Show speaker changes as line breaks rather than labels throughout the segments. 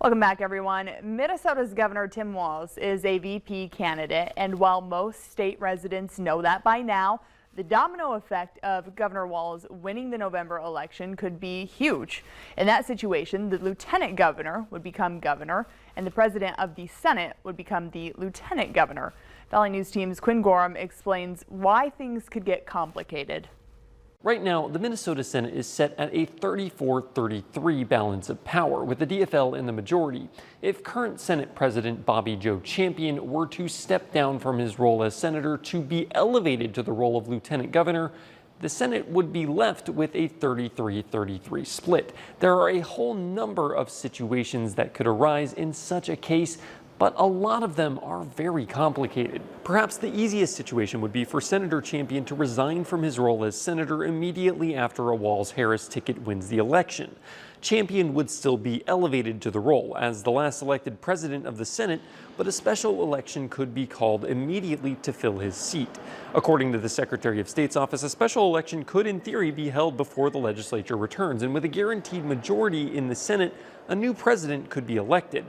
Welcome back, everyone. Minnesota's Governor Tim Walz is a VP candidate, and while most state residents know that by now, the domino effect of Governor Walz winning the November election could be huge. In that situation, the lieutenant governor would become governor, and the president of the Senate would become the lieutenant governor. Valley News Team's Quinn Gorham explains why things could get complicated.
Right now, the Minnesota Senate is set at a 34-33 balance of power, with the DFL in the majority. If current Senate President Bobby Joe Champion were to step down from his role as senator to be elevated to the role of lieutenant governor, the Senate would be left with a 33-33 split. There are a whole number of situations that could arise in such a case, but a lot of them are very complicated. Perhaps the easiest situation would be for Senator Champion to resign from his role as senator immediately after a Walz-Harris ticket wins the election. Champion would still be elevated to the role as the last elected president of the Senate, but a special election could be called immediately to fill his seat. According to the Secretary of State's office, a special election could in theory be held before the legislature returns, and with a guaranteed majority in the Senate, a new president could be elected.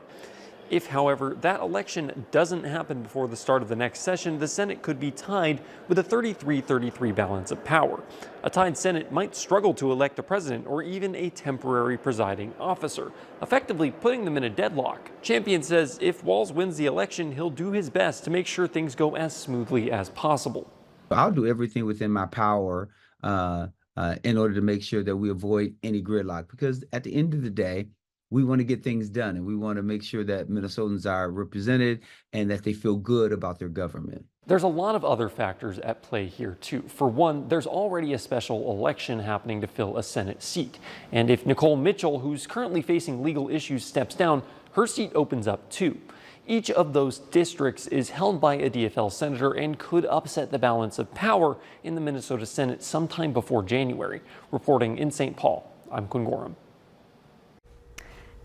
If, however, that election doesn't happen before the start of the next session, the Senate could be tied with a 33-33 balance of power. A tied Senate might struggle to elect a president or even a temporary presiding officer, effectively putting them in a deadlock. Champion says if Walz wins the election, he'll do his best to make sure things go as smoothly as possible.
I'll do everything within my power in order to make sure that we avoid any gridlock, because at the end of the day, we want to get things done, and we want to make sure that Minnesotans are represented and that they feel good about their government.
There's a lot of other factors at play here, too. For one, there's already a special election happening to fill a Senate seat. And if Nicole Mitchell, who's currently facing legal issues, steps down, her seat opens up, too. Each of those districts is held by a DFL senator and could upset the balance of power in the Minnesota Senate sometime before January. Reporting in St. Paul, I'm Quinn Gorham.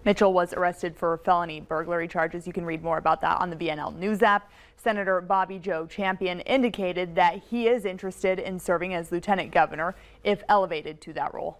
Mitchell was arrested for felony burglary charges. You can read more about that on the VNL News app. Senator Bobby Joe Champion indicated that he is interested in serving as lieutenant governor if elevated to that role.